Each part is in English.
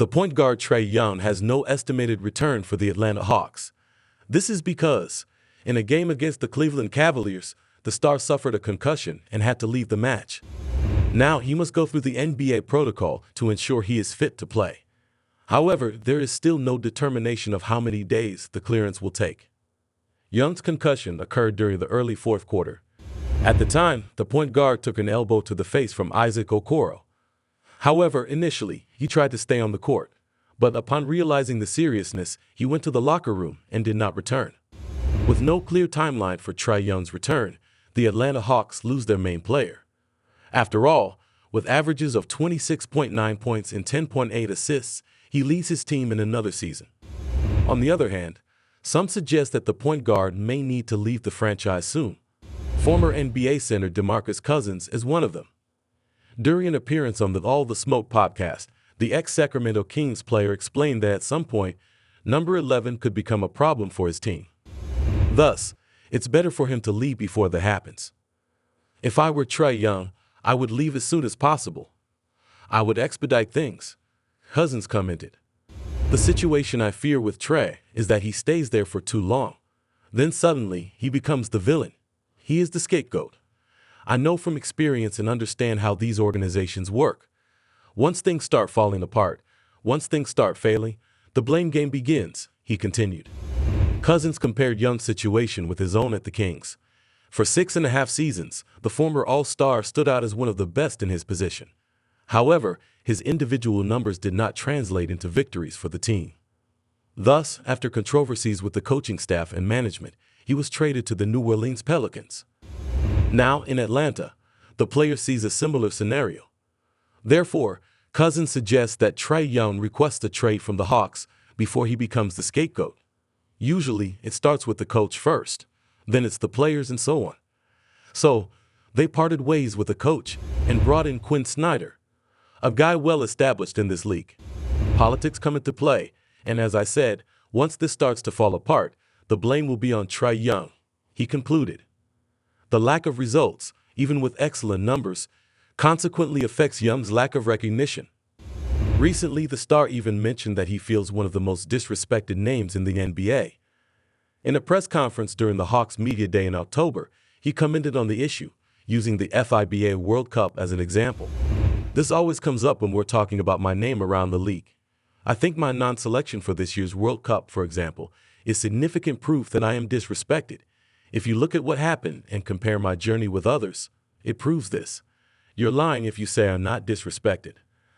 The point guard Trae Young has no estimated return for the Atlanta Hawks. This is because, in a game against the Cleveland Cavaliers, the star suffered a concussion and had to leave the match. Now he must go through the NBA protocol to ensure he is fit to play. However, there is still no determination of how many days the clearance will take. Young's concussion occurred during the early fourth quarter. At the time, the point guard took an elbow to the face from Isaac Okoro. However, initially, he tried to stay on the court, but upon realizing the seriousness, he went to the locker room and did not return. With no clear timeline for Trae Young's return, the Atlanta Hawks lose their main player. After all, with averages of 26.9 points and 10.8 assists, he leads his team in another season. On the other hand, some suggest that the point guard may need to leave the franchise soon. Former NBA center DeMarcus Cousins is one of them. During an appearance on the All the Smoke podcast, the ex-Sacramento Kings player explained that at some point, number 11 could become a problem for his team. Thus, it's better for him to leave before that happens. If I were Trae Young, I would leave as soon as possible. I would expedite things, Cousins commented. The situation I fear with Trae is that he stays there for too long. Then suddenly, he becomes the villain. He is the scapegoat. I know from experience and understand how these organizations work. Once things start falling apart, once things start failing, the blame game begins, he continued. Cousins compared Young's situation with his own at the Kings. For 6.5 seasons, the former All-Star stood out as one of the best in his position. However, his individual numbers did not translate into victories for the team. Thus, after controversies with the coaching staff and management, he was traded to the New Orleans Pelicans. Now, in Atlanta, the player sees a similar scenario. Therefore, Cousins suggests that Trae Young requests a trade from the Hawks before he becomes the scapegoat. Usually, it starts with the coach first, then it's the players and so on. So, they parted ways with the coach and brought in Quinn Snyder, a guy well established in this league. Politics come into play, and as I said, once this starts to fall apart, the blame will be on Trae Young, he concluded. The lack of results, even with excellent numbers, consequently affects Young's lack of recognition. Recently, the star even mentioned that he feels one of the most disrespected names in the NBA. In a press conference during the Hawks Media Day in October, he commented on the issue, using the FIBA World Cup as an example. This always comes up when we're talking about my name around the league. I think my non-selection for this year's World Cup, for example, is significant proof that I am disrespected. If you look at what happened and compare my journey with others, it proves this. You're lying if you say I'm not disrespected.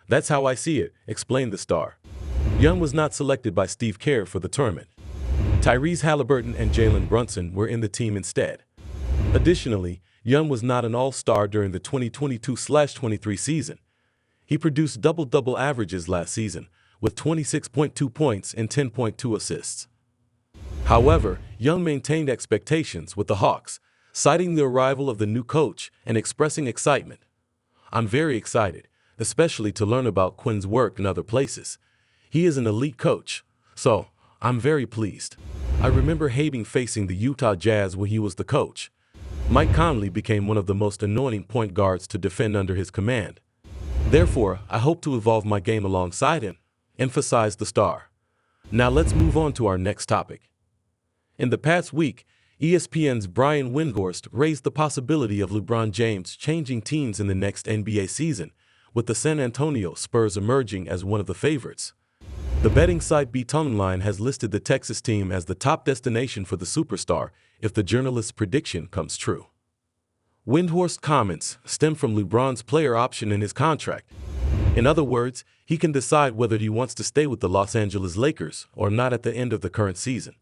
That's how I see it, explained the star. Young was not selected by Steve Kerr for the tournament. Tyrese Halliburton and Jalen Brunson were in the team instead. Additionally, Young was not an all-star during the 2022-23 season. He produced double-double averages last season, with 26.2 points and 10.2 assists. However, Young maintained expectations with the Hawks, citing the arrival of the new coach and expressing excitement. I'm very excited, especially to learn about Quinn's work in other places. He is an elite coach, so I'm very pleased. I remember hating facing the Utah Jazz when he was the coach. Mike Conley became one of the most annoying point guards to defend under his command. Therefore, I hope to evolve my game alongside him, emphasized the star. Now let's move on to our next topic. In the past week, ESPN's Brian Windhorst raised the possibility of LeBron James changing teams in the next NBA season, with the San Antonio Spurs emerging as one of the favorites. The betting site BetOnline has listed the Texas team as the top destination for the superstar if the journalist's prediction comes true. Windhorst's comments stem from LeBron's player option in his contract. In other words, he can decide whether he wants to stay with the Los Angeles Lakers or not at the end of the current season.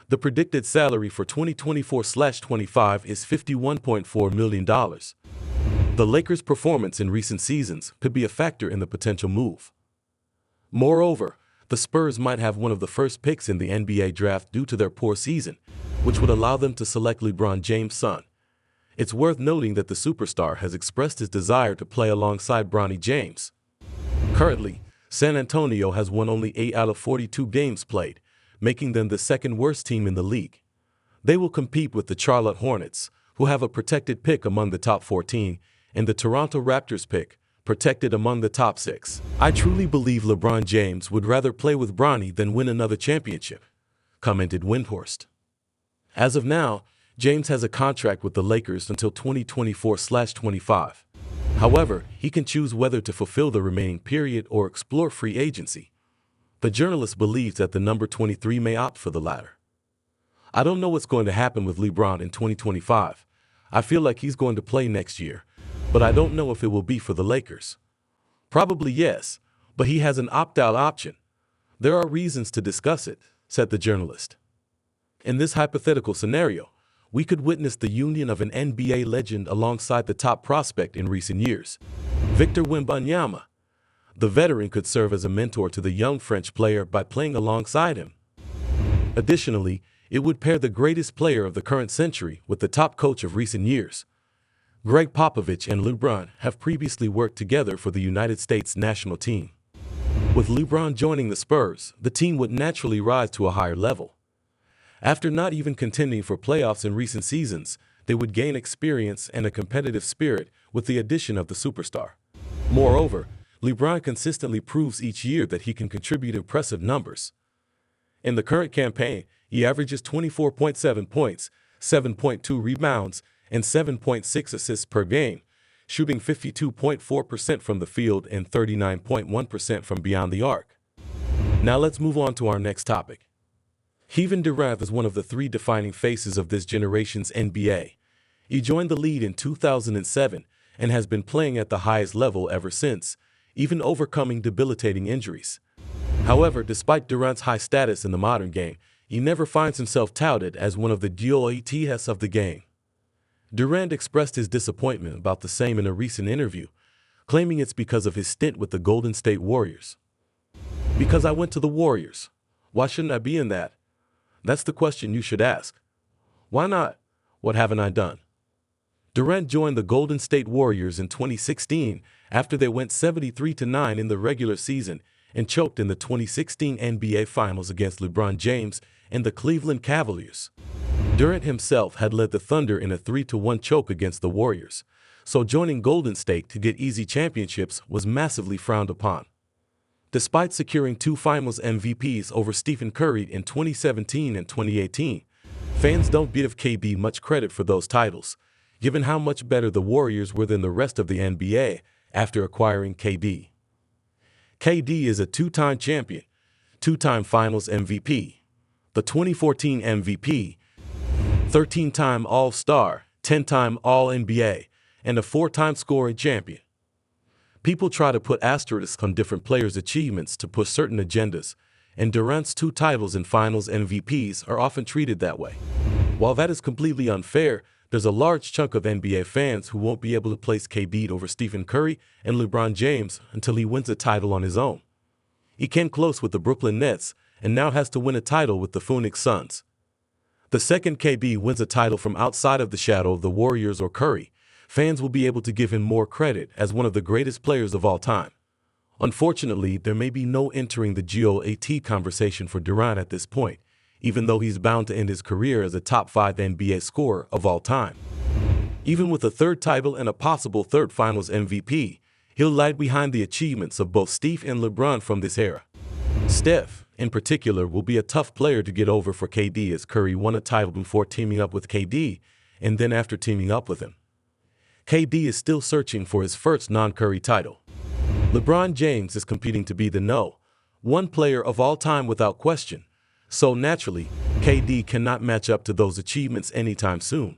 The predicted salary for 2024-25 is $51.4 million. The Lakers' performance in recent seasons could be a factor in the potential move. Moreover, the Spurs might have one of the first picks in the NBA draft due to their poor season, which would allow them to select LeBron James' son. It's worth noting that the superstar has expressed his desire to play alongside Bronny James. Currently, San Antonio has won only 8 out of 42 games played, making them the second worst team in the league. They will compete with the Charlotte Hornets, who have a protected pick among the top 14, and the Toronto Raptors pick, protected among the top 6. I truly believe LeBron James would rather play with Bronny than win another championship, commented Windhorst. As of now, James has a contract with the Lakers until 2024/25. However, he can choose whether to fulfill the remaining period or explore free agency. The journalist believes that the number 23 may opt for the latter. I don't know what's going to happen with LeBron in 2025. I feel like he's going to play next year, but I don't know if it will be for the Lakers. Probably yes, but he has an opt-out option. There are reasons to discuss it, said the journalist. In this hypothetical scenario, we could witness the union of an NBA legend alongside the top prospect in recent years, Victor Wembanyama. The veteran could serve as a mentor to the young French player by playing alongside him. Additionally, it would pair the greatest player of the current century with the top coach of recent years. Greg Popovich and LeBron have previously worked together for the United States national team. With LeBron joining the Spurs, the team would naturally rise to a higher level. After not even contending for playoffs in recent seasons, they would gain experience and a competitive spirit with the addition of the superstar. Moreover, LeBron consistently proves each year that he can contribute impressive numbers. In the current campaign, he averages 24.7 points, 7.2 rebounds, and 7.6 assists per game, shooting 52.4% from the field and 39.1% from beyond the arc. Now let's move on to our next topic. Kevin Durant is one of the 3 defining faces of this generation's NBA. He joined the league in 2007 and has been playing at the highest level ever since, even overcoming debilitating injuries. However, despite Durant's high status in the modern game, he never finds himself touted as one of the GOATs of the game. Durant expressed his disappointment about the same in a recent interview, claiming it's because of his stint with the Golden State Warriors. Because I went to the Warriors. Why shouldn't I be in that? That's the question you should ask. Why not? What haven't I done? Durant joined the Golden State Warriors in 2016 after they went 73-9 in the regular season and choked in the 2016 NBA Finals against LeBron James and the Cleveland Cavaliers. Durant himself had led the Thunder in a 3-1 choke against the Warriors, so joining Golden State to get easy championships was massively frowned upon. Despite securing 2 Finals MVPs over Stephen Curry in 2017 and 2018, fans don't give KD much credit for those titles, given how much better the Warriors were than the rest of the NBA after acquiring KD. KD is a 2-time champion, 2-time Finals MVP, the 2014 MVP, 13-time All-Star, 10-time All-NBA, and a 4-time scoring champion. People try to put asterisks on different players' achievements to push certain agendas, and Durant's 2 titles and Finals MVPs are often treated that way. While that is completely unfair, there's a large chunk of NBA fans who won't be able to place KD over Stephen Curry and LeBron James until he wins a title on his own. He came close with the Brooklyn Nets and now has to win a title with the Phoenix Suns. The second KD wins a title from outside of the shadow of the Warriors or Curry, fans will be able to give him more credit as one of the greatest players of all time. Unfortunately, there may be no entering the GOAT conversation for Durant at this point, even though he's bound to end his career as a top 5 NBA scorer of all time. Even with a 3rd title and a possible 3rd Finals MVP, he'll lag behind the achievements of both Steph and LeBron from this era. Steph, in particular, will be a tough player to get over for KD as Curry won a title before teaming up with KD and then after teaming up with him. KD is still searching for his first non-Curry title. LeBron James is competing to be the #1 player of all time without question, so naturally, KD cannot match up to those achievements anytime soon.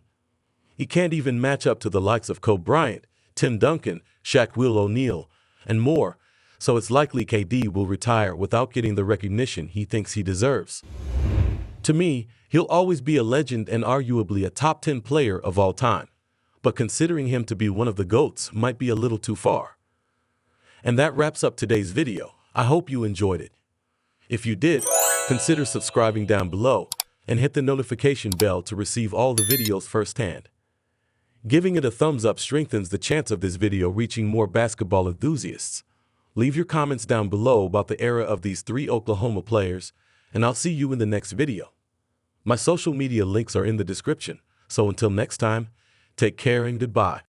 He can't even match up to the likes of Kobe Bryant, Tim Duncan, Shaquille O'Neal, and more, so it's likely KD will retire without getting the recognition he thinks he deserves. To me, he'll always be a legend and arguably a top 10 player of all time, but considering him to be one of the GOATs might be a little too far. And that wraps up today's video. I hope you enjoyed it. If you did, consider subscribing down below and hit the notification bell to receive all the videos firsthand. Giving it a thumbs up strengthens the chance of this video reaching more basketball enthusiasts. Leave your comments down below about the era of these 3 Oklahoma players, and I'll see you in the next video. My social media links are in the description, so until next time, take care and goodbye.